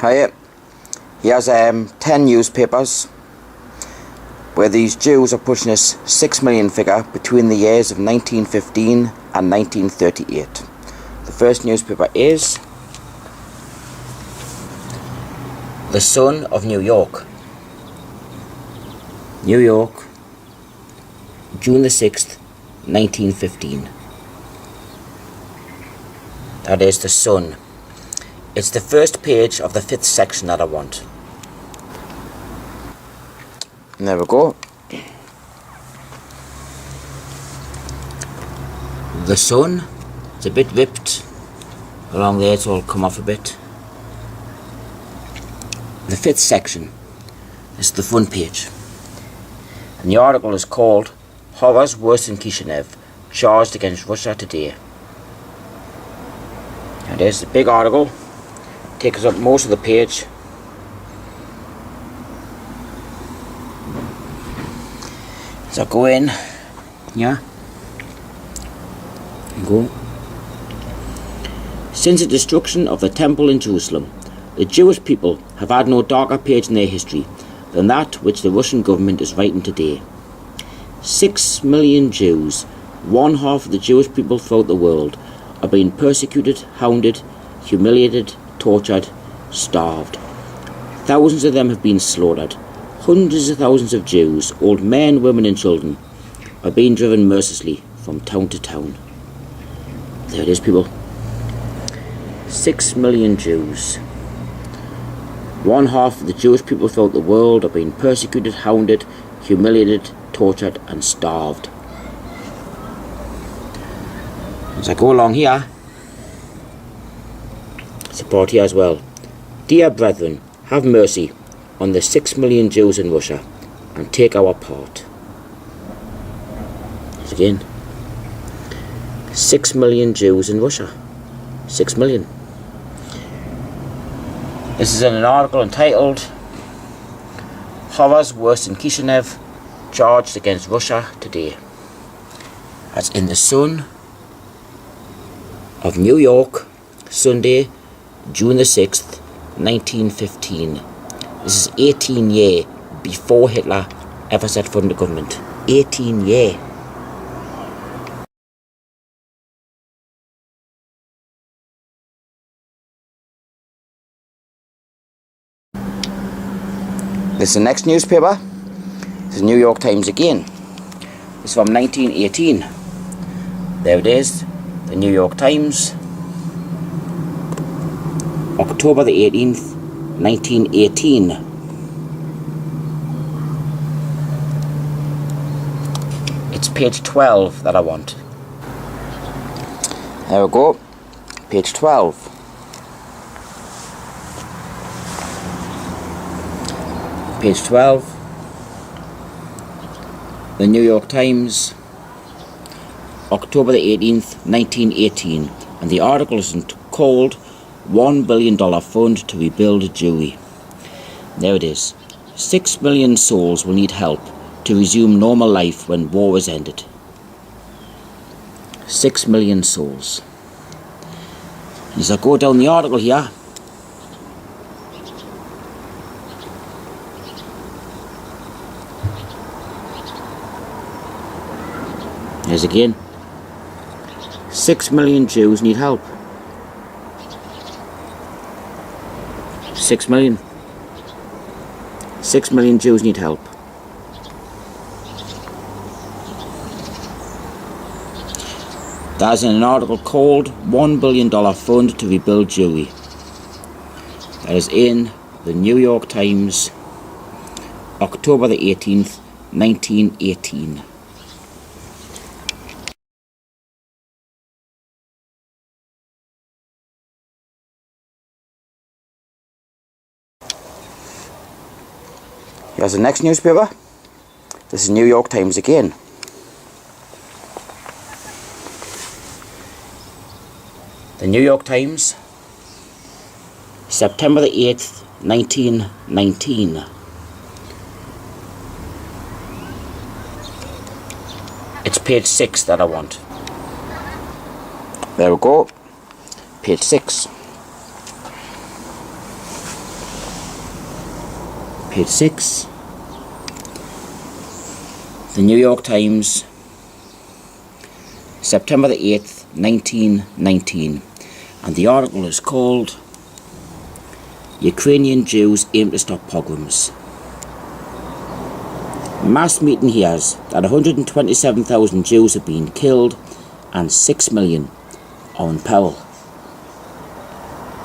Hiya. Here's 10 newspapers where these Jews are pushing this 6 million figure between the years of 1915 and 1938. The first newspaper is The Sun of New York. New York, June the 6th, 1915. That is The Sun. It's the first page of the 5th section that I want. And there we go. The Sun. It's a bit ripped along there, it's all come off a bit. The 5th section is the front page. And the article is called Horrors Worse than Kishinev, Charged Against Russia Today. And there's the big article. Takes up most of the page. So go in, yeah, and go. Since the destruction of the temple in Jerusalem, the Jewish people have had no darker page in their history than that which the Russian government is writing today. 6 million Jews, one half of the Jewish people throughout the world, are being persecuted, hounded, humiliated, tortured, starved. Thousands of them have been slaughtered. Hundreds of thousands of Jews, old men, women and children, are being driven mercilessly from town to town. There it is, people. 6 million Jews. One half of the Jewish people throughout the world are being persecuted, hounded, humiliated, tortured and starved. As I go along here, support here as well. Dear brethren, have mercy on the 6 million Jews in Russia and take our part. Once again, 6 million Jews in Russia. 6 million. This is in an article entitled Horrors Worse than Kishinev, Charged Against Russia Today. That's in The Sun of New York, Sunday, June the 6th, 1915. This is 18 years before Hitler ever set foot in the government. 18 years. This is the next newspaper. This is New York Times again. It's from 1918. There it is. The New York Times. October the 18th, 1918. It's page 12 that I want. There we go. Page 12. Page 12. The New York Times. October the 18th, 1918. And the article is called $1 billion fund to rebuild Jewry. There it is. 6 million souls will need help to resume normal life when war is ended. 6 million souls. As I go down the article here, there's again. 6 million Jews need help. 6 million. 6 million Jews need help. That's in an article called $1 billion fund to rebuild Jewry. That is in the New York Times, October the 18th, 1918. Here's the next newspaper. This is New York Times again. The New York Times, September the 8th, 1919. It's page 6 that I want. There we go. Page 6. Page 6. The New York Times, September the 8th, 1919. And the article is called Ukrainian Jews Aim to Stop Pogroms. Mass meeting hears that 127,000 Jews have been killed and 6 million are in peril.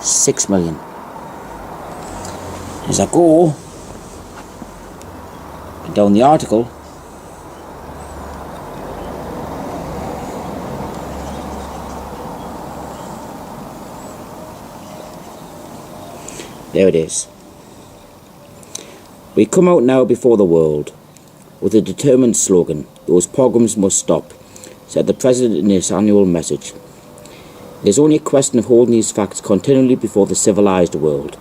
6 million. As I go down the article, there it is. We come out now before the world with a determined slogan, "Those pogroms must stop," said the President in his annual message. It is only a question of holding these facts continually before the civilized world.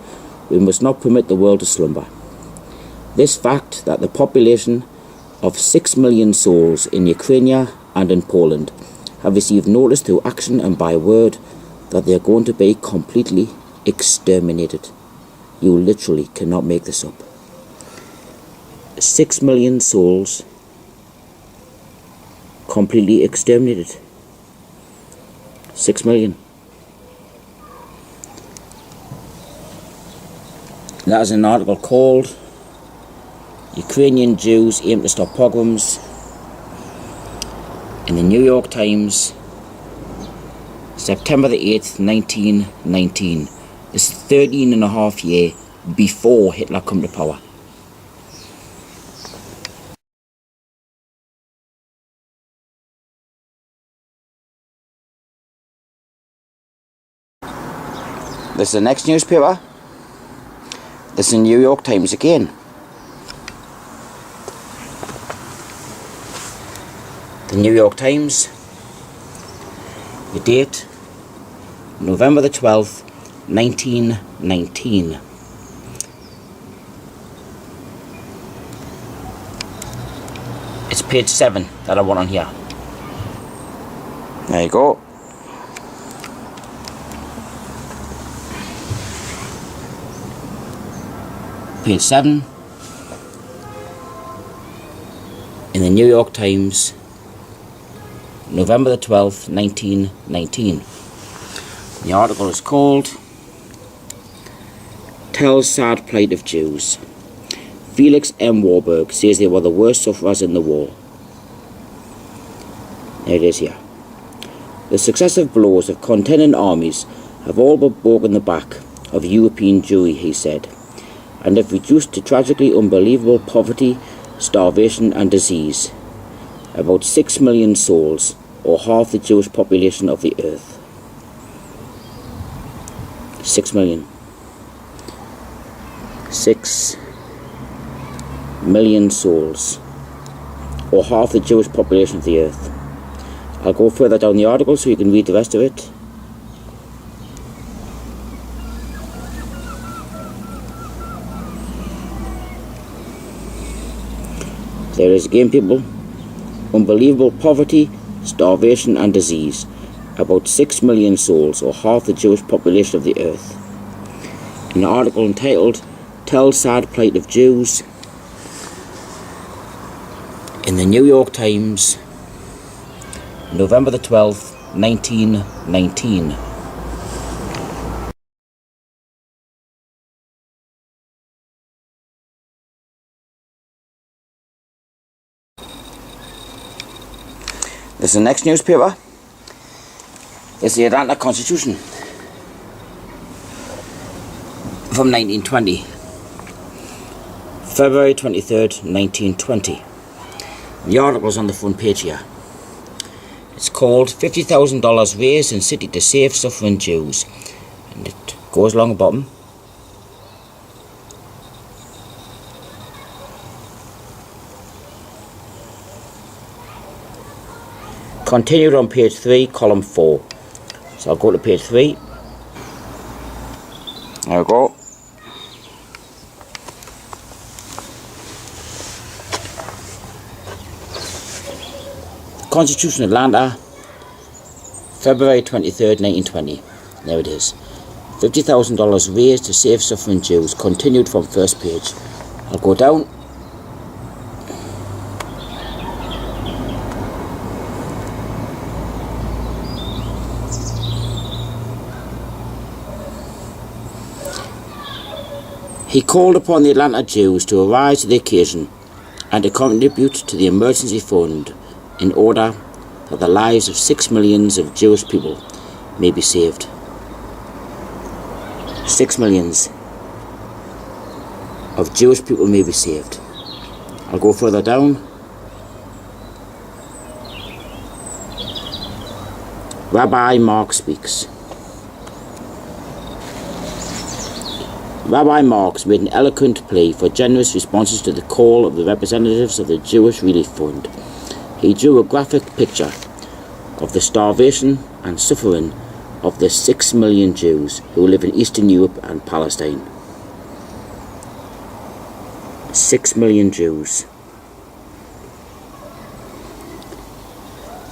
We must not permit the world to slumber. This fact that the population of 6 million souls in Ukraine and in Poland have received notice through action and by word that they are going to be completely exterminated. You literally cannot make this up. 6 million souls completely exterminated. 6 million. That is an article called Ukrainian Jews Aim to Stop Pogroms in the New York Times, September the 8th, 1919. This is 13 and a half years before Hitler come to power. This is the next newspaper. This is the New York Times again. The New York Times. The date, November the 12th, 1919. It's page 7 that I want on here. There you go. Page 7 in the New York Times, November the 12th, 1919. The article is called Tells Sad Plight of Jews. Felix M. Warburg says they were the worst sufferers in the war. There it is here. The successive blows of contending armies have all but broken the back of European Jewry, he said, and have reduced to tragically unbelievable poverty, starvation and disease about 6 million souls, or half the Jewish population of the earth. 6 million. 6 million souls, or half the Jewish population of the earth. I'll go further down the article so you can read the rest of it. There is again, people. Unbelievable poverty, starvation and disease. About 6 million souls, or half the Jewish population of the earth. An article entitled Tell Sad Plight of Jews in the New York Times, November the 12th, 1919. This is the next newspaper. It's the Atlanta Constitution from 1920. February 23rd, 1920. The article's on the front page here. It's called $50,000 raised in city to save suffering Jews. And it goes along the bottom. Continued on page 3, column 4. So I'll go to page 3. There we go. Constitution Atlanta, February 23rd, 1920. There it is. $50,000 raised to save suffering Jews. Continued from first page. I'll go down. He called upon the Atlanta Jews to arise to the occasion and to contribute to the emergency fund in order that the lives of 6 million of Jewish people may be saved. 6 million of Jewish people may be saved. I'll go further down. Rabbi Mark speaks. Rabbi Marks made an eloquent plea for generous responses to the call of the representatives of the Jewish Relief Fund. He drew a graphic picture of the starvation and suffering of the 6 million Jews who live in Eastern Europe and Palestine. 6 million Jews.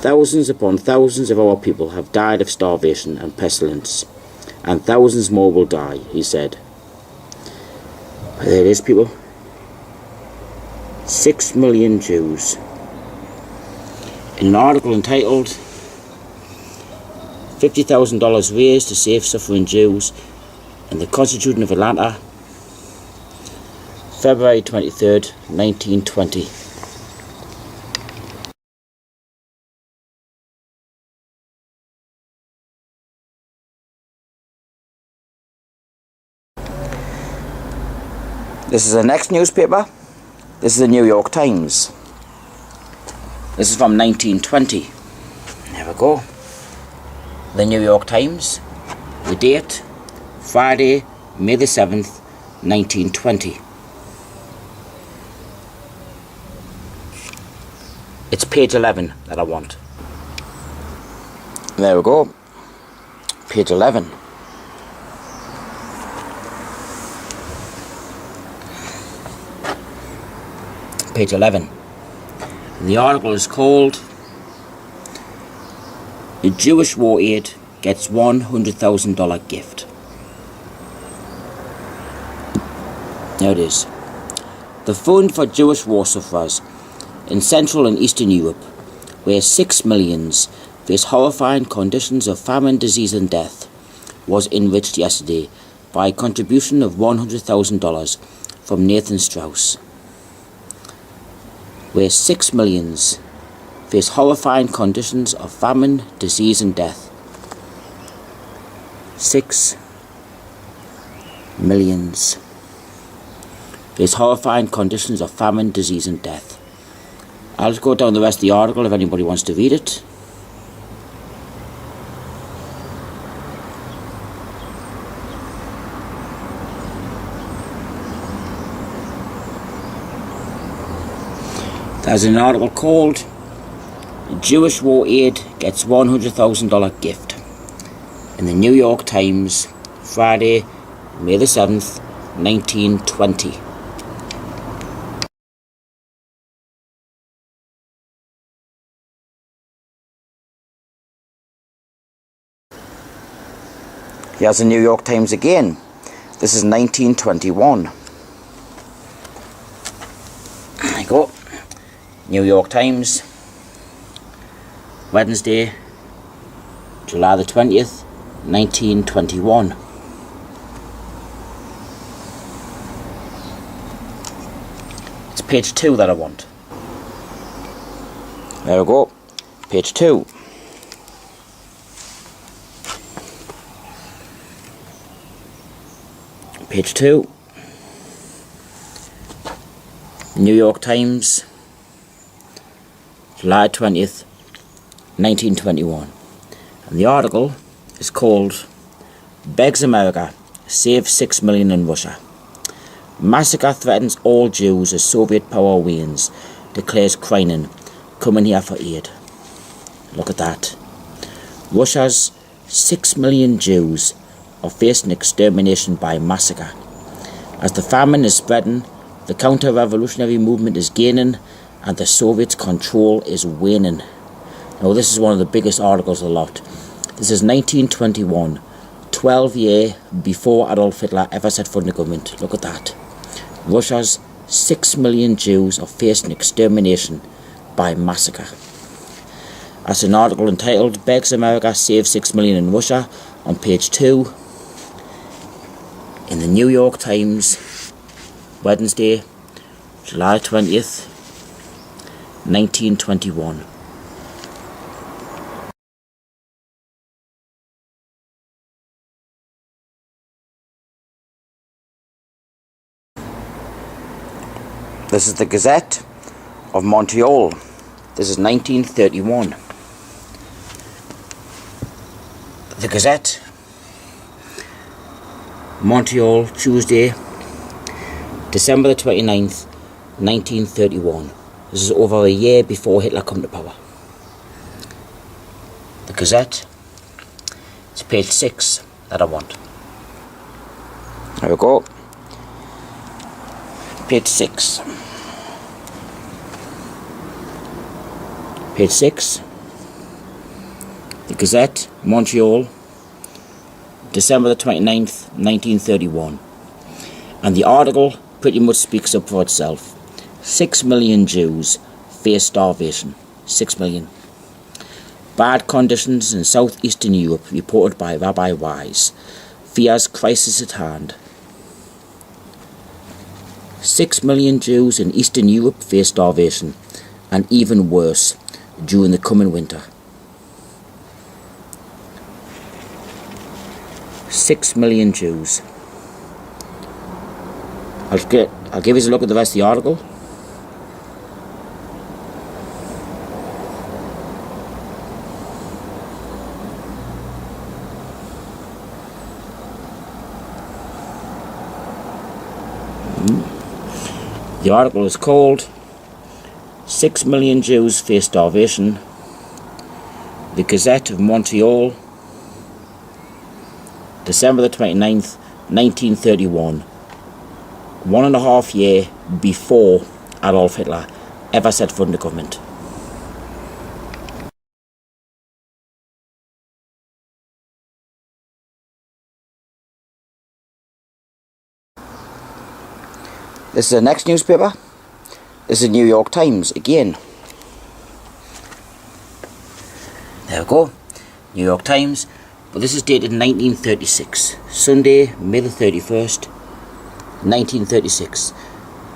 Thousands upon thousands of our people have died of starvation and pestilence, and thousands more will die, he said. There it is, people. 6 million Jews. In an article entitled $50,000 raised to save suffering Jews in the Constitution of Atlanta, February 23rd, 1920. This is the next newspaper. This is the New York Times. This is from 1920. There we go. The New York Times. The date, Friday, May the 7th, 1920. It's page 11 that I want. There we go. Page 11. Page 11. And the article is called "The Jewish War Aid Gets $100,000 Gift." There it is. The Fund for Jewish War Sufferers in Central and Eastern Europe, where 6 million face horrifying conditions of famine, disease and death, was enriched yesterday by a contribution of $100,000 from Nathan Strauss. Where 6 million face horrifying conditions of famine, disease and death. 6 million face horrifying conditions of famine, disease and death. I'll just go down the rest of the article if anybody wants to read it. There's an article called "Jewish War Aid Gets $100,000 Gift" in the New York Times, Friday, May the 7th, 1920. Here's the New York Times again. This is 1921. There you go. New York Times, Wednesday, July the 20th, 1921. It's page 2 that I want. There we go. Page 2. Page 2. New York Times, July 20th, 1921. And the article is called "Begs America, Save 6 Million in Russia. Massacre threatens all Jews as Soviet power wanes, declares Kreinin, coming here for aid." Look at that. Russia's 6 million Jews are facing extermination by massacre. As the famine is spreading, the counter-revolutionary movement is gaining, and the Soviets' control is waning. Now this is one of the biggest articles of the lot. This is 1921, 12 years before Adolf Hitler ever set foot in the government. Look at that. Russia's 6 million Jews are facing extermination by massacre. That's an article entitled Begs America Save 6 Million in Russia on page 2 in the New York Times, Wednesday, July 20th, 1921. This is the Gazette of Montreal. This is 1931. The Gazette, Montreal, Tuesday, December the 29th, 1931. This is over a year before Hitler come to power. The Gazette, it's page 6 that I want. There we go. Page 6. Page 6. The Gazette, Montreal, December the 29th, 1931. And the article pretty much speaks up for itself. 6 million Jews face starvation. 6 million. Bad conditions in southeastern Europe reported by Rabbi Wise. Fears crisis at hand. 6 million Jews in Eastern Europe face starvation, and even worse, during the coming winter. 6 million Jews. I'll give you a look at the rest of the article. The article is called 6 million Jews face starvation. The Gazette of Montreal, December the 29th, 1931. 1.5 years before Adolf Hitler ever set foot in the government. This is the next newspaper. This is the New York Times again. There we go. New York Times. But this is dated 1936. Sunday, May the 31st, 1936.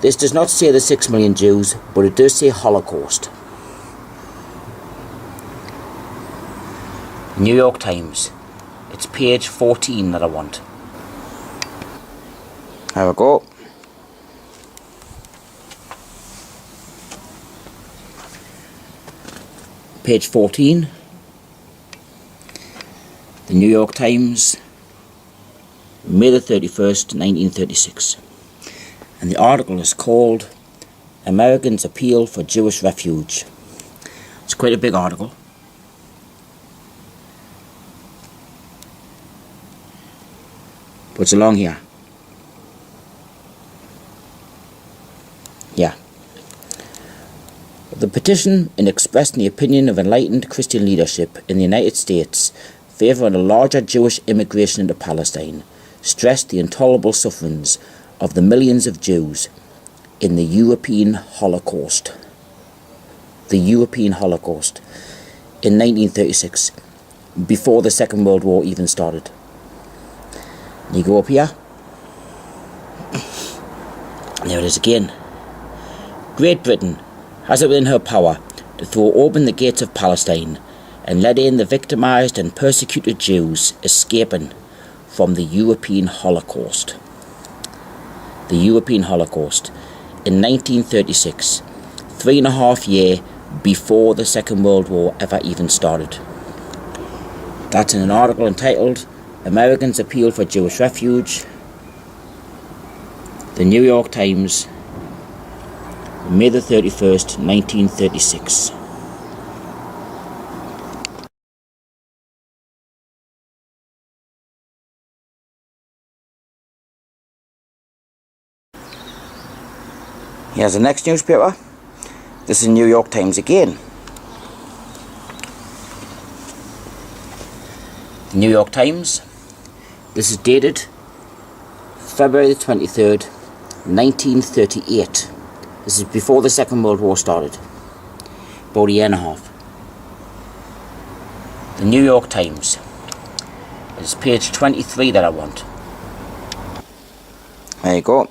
This does not say the 6 million Jews, but it does say Holocaust. New York Times. It's page 14 that I want. There we go. Page 14, the New York Times, May the 31st, 1936. And the article is called Americans Appeal for Jewish Refuge. It's quite a big article. But it's along here. Yeah. The petition, in expressing the opinion of enlightened Christian leadership in the United States favouring a larger Jewish immigration into Palestine, stressed the intolerable sufferings of the millions of Jews in the European Holocaust. The European Holocaust in 1936, before the Second World War even started. You go up here. There it is again. Great Britain has it within her power to throw open the gates of Palestine and let in the victimised and persecuted Jews escaping from the European Holocaust. The European Holocaust in 1936, 3.5 years before the Second World War ever even started. That's in an article entitled Americans Appeal for Jewish Refuge, the New York Times, May the 31st, 1936. Here's the next newspaper. This is New York Times again. The New York Times. This is dated February the 23rd, 1938. This is before the Second World War started. About a year and a half. The New York Times. It's page 23 that I want. There you go.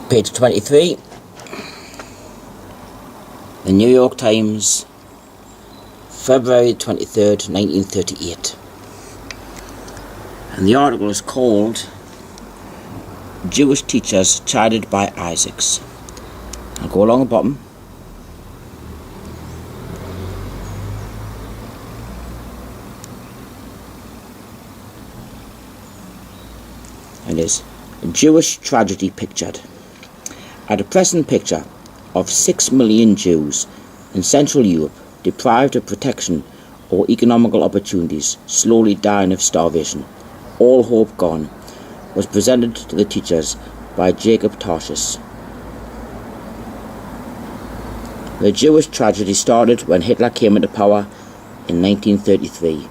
Page 23. The New York Times, February 23rd, 1938. And the article is called Jewish Teachers Chided by Isaacs. I'll go along the bottom. It is a Jewish tragedy pictured. A depressing picture of 6 million Jews in Central Europe deprived of protection or economical opportunities, slowly dying of starvation, all hope gone, was presented to the teachers by Jacob Tarshis. The Jewish tragedy started when Hitler came into power in 1933.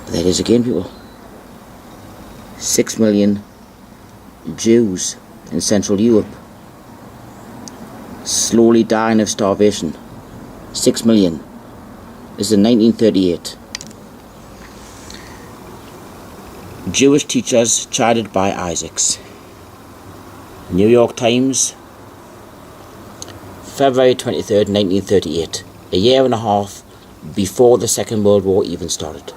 There it is again, people. 6 million Jews in Central Europe, slowly dying of starvation. 6 million. This is in 1938. Jewish teachers chided by Isaacs. New York Times, February 23rd, 1938. A year and a half before the Second World War even started.